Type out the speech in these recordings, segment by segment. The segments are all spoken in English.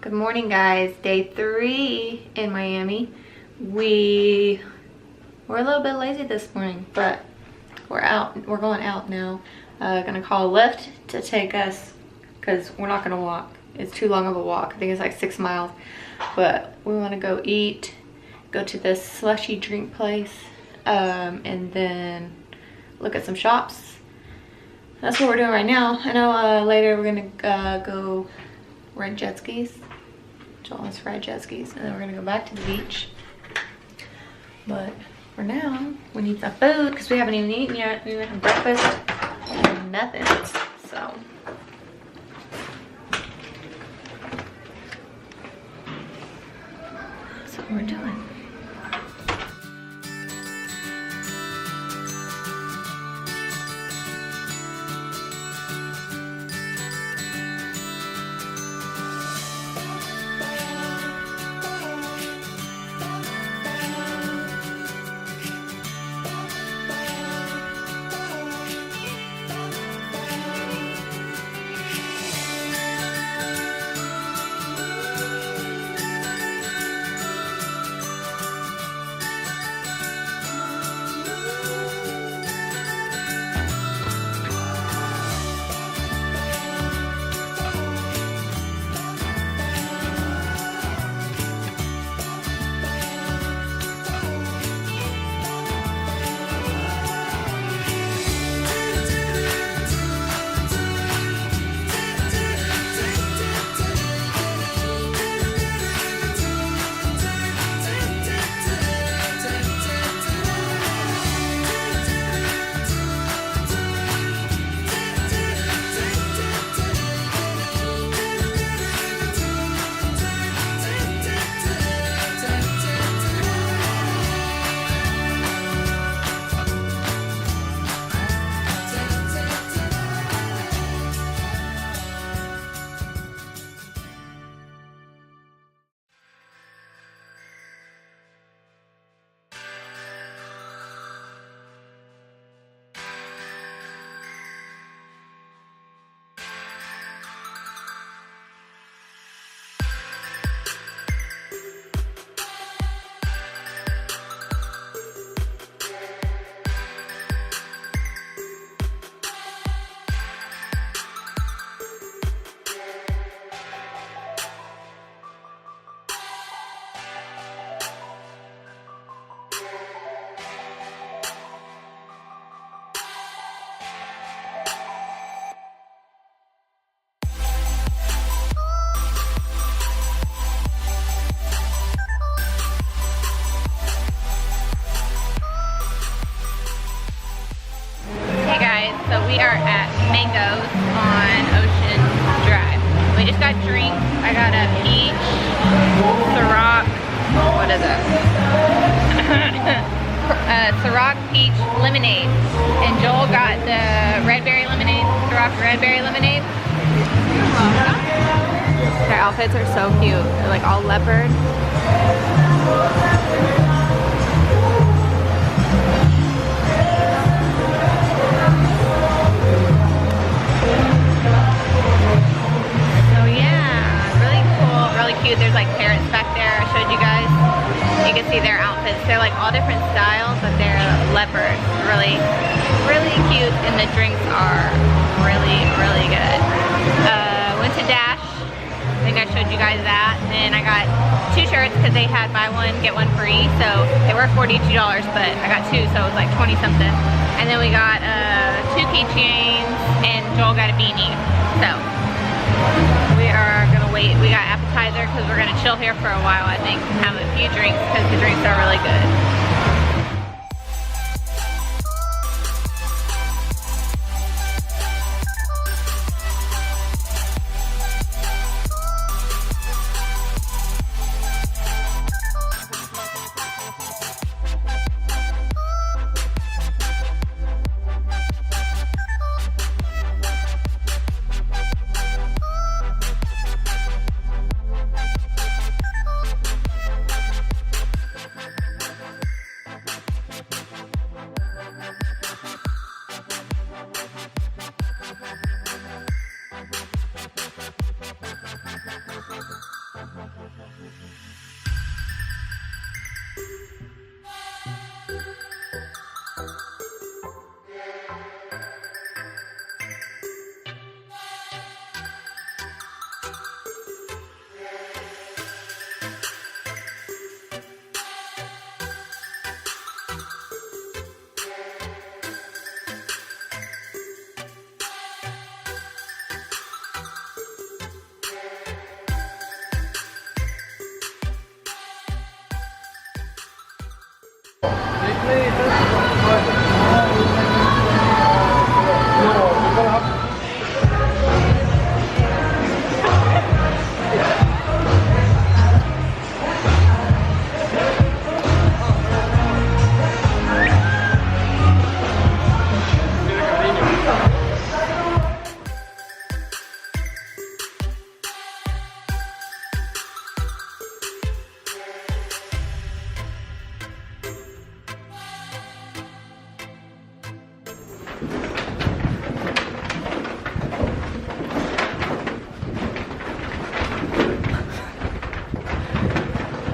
Good morning, guys. Day 3 in Miami. We're a little bit lazy this morning, but we're out. We're going out now. Gonna call a Lyft to take us, because we're not gonna walk. It's too long of a walk. I think it's like 6 miles. But we want to go eat, go to this slushy drink place, and then look at some shops. That's what we're doing right now. I know later we're gonna go rent jet skis. Joel wants to ride jet skis, and then we're gonna go back to the beach. But for now, we need some food because we haven't even eaten yet. We didn't have breakfast and nothing. So that's what we're doing. So we are at Mango's on Ocean Drive. We just got drinks. I got a peach, Ciroc, what is it? Ciroc peach lemonade. And Joel got the red berry lemonade, Ciroc red berry lemonade. Their outfits are so cute. They're like all leopard. Cute. There's like parrots back there. I showed you guys. You can see their outfits. They're like all different styles, but they're leopard. Really, really cute. And the drinks are really, really good. Went to Dash. I think I showed you guys that. And I got 2 shirts because they had buy one, get one free. So they were $42, but I got 2, so it was like 20 something. And then we got 2 keychains, and Joel got a beanie. So we are gonna wait. We got appetizer because we're gonna chill here for a while, I think, and have a few drinks because the drinks are really good.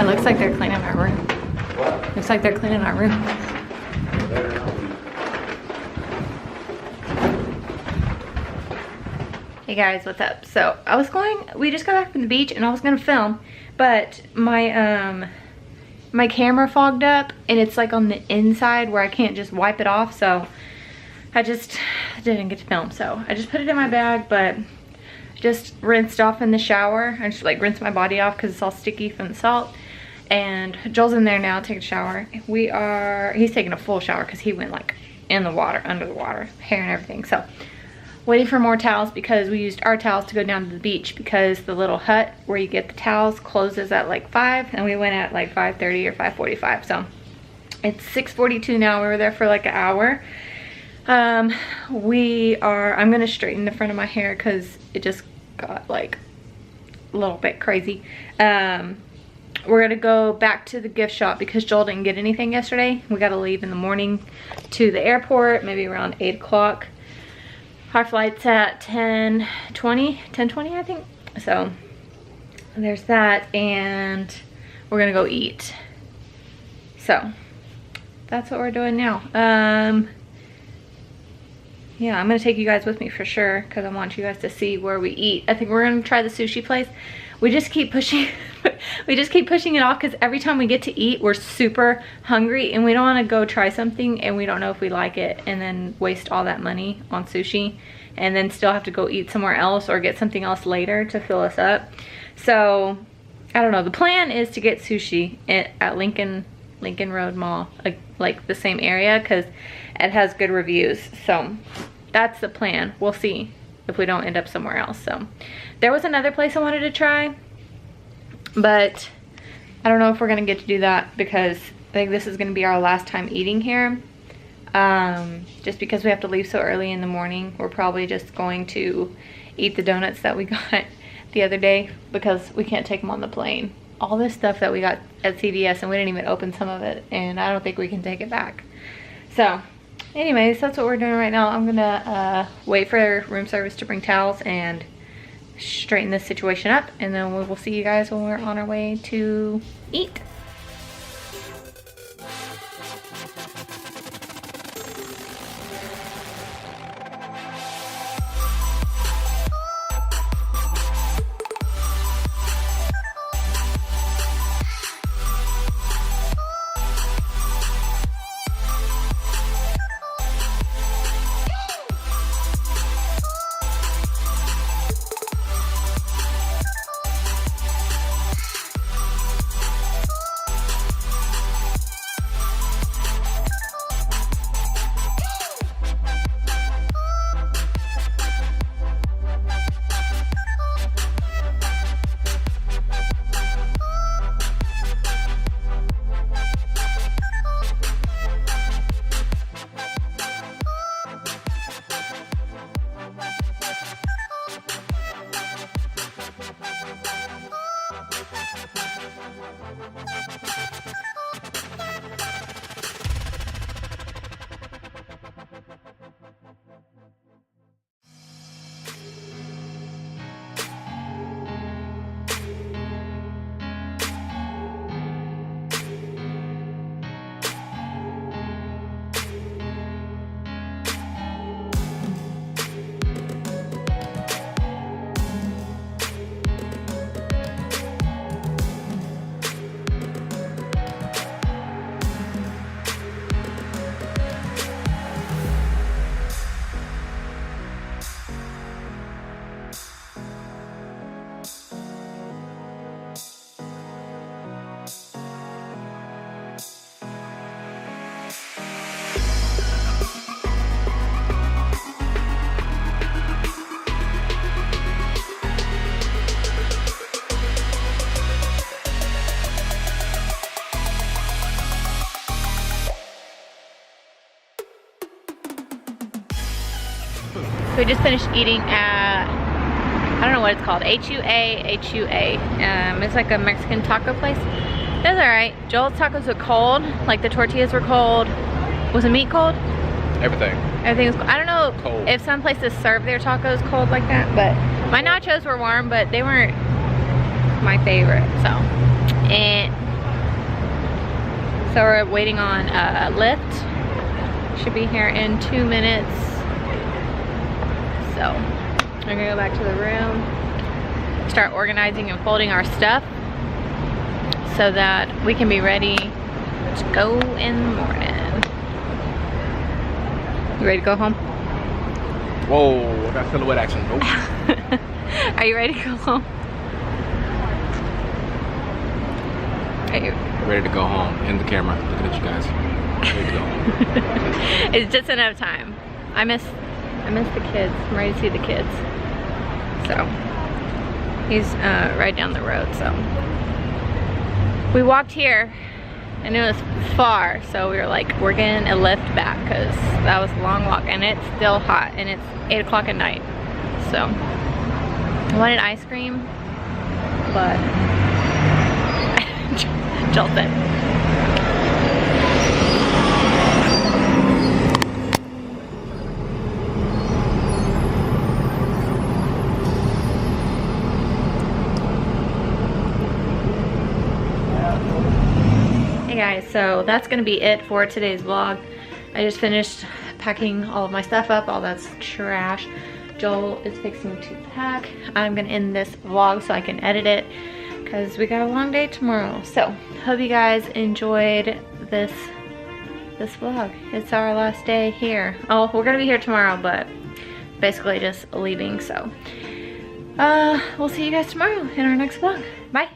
It looks like they're cleaning our room. What? Looks like they're cleaning our room. Hey guys, what's up? So we just got back from the beach and I was gonna film, but my my camera fogged up and it's like on the inside where I can't just wipe it off, so I just didn't get to film. So I just put it in my bag, but just rinsed off in the shower. I just like rinsed my body off because it's all sticky from the salt. And Joel's in there now taking a shower. He's taking a full shower because he went like in the water, under the water, hair and everything. So waiting for more towels because we used our towels to go down to the beach because the little hut where you get the towels closes at like 5 and we went at like 5:30 or 5:45. So it's 6:42 now. We were there for like an hour. I'm gonna straighten the front of my hair because it just got like a little bit crazy. We're gonna go back to the gift shop because Joel didn't get anything yesterday. We gotta leave in the morning to the airport, maybe around 8 o'clock. Our flight's at 10:20 I think. So there's that, and we're gonna go eat. So that's what we're doing now. Yeah, I'm gonna take you guys with me for sure because I want you guys to see where we eat. I think we're gonna try the sushi place. We just keep pushing it off because every time we get to eat, we're super hungry and we don't want to go try something and we don't know if we like it and then waste all that money on sushi and then still have to go eat somewhere else or get something else later to fill us up. So I don't know. The plan is to get sushi at Lincoln Road Mall, like the same area, because it has good reviews. So that's the plan. We'll see if we don't end up somewhere else. So there was another place I wanted to try, but I don't know if we're gonna get to do that because I think this is gonna be our last time eating here. Just because we have to leave so early in the morning, we're probably just going to eat the donuts that we got the other day because we can't take them on the plane. All this stuff that we got at CVS and we didn't even open some of it, and I don't think we can take it back. So anyways, that's what we're doing right now. I'm gonna wait for room service to bring towels and straighten this situation up, and then we will see you guys when we're on our way to eat. So we just finished eating at, I don't know what it's called, HUA. It's like a Mexican taco place. It was alright. Joel's tacos were cold, like the tortillas were cold. Was the meat cold? Everything. Everything was cold. I don't know cold. If some places serve their tacos cold like that, but my nachos were warm, but they weren't my favorite, so. And so we're waiting on Lyft. Should be here in 2 minutes. So we're gonna go back to the room, start organizing and folding our stuff so that we can be ready to go in the morning. You ready to go home? Whoa, I got silhouette action. Nope. Are you ready to go home? Are you ready to go home? In the camera, looking at you guys. Ready to go home. It's just enough time. I miss the kids. I'm ready to see the kids. So he's right down the road. So we walked here and it was far, so we were like, we're getting a lift back because that was a long walk and it's still hot and it's 8 o'clock at night. So I wanted ice cream, but Joel said. Guys, so that's gonna be it for today's vlog. I just finished packing all of my stuff up, all that's trash. Joel is fixing to pack. I'm gonna end this vlog so I can edit it because we got a long day tomorrow. So hope you guys enjoyed this vlog. It's our last day here. Oh, we're gonna be here tomorrow, but basically just leaving. So we'll see you guys tomorrow in our next vlog. Bye.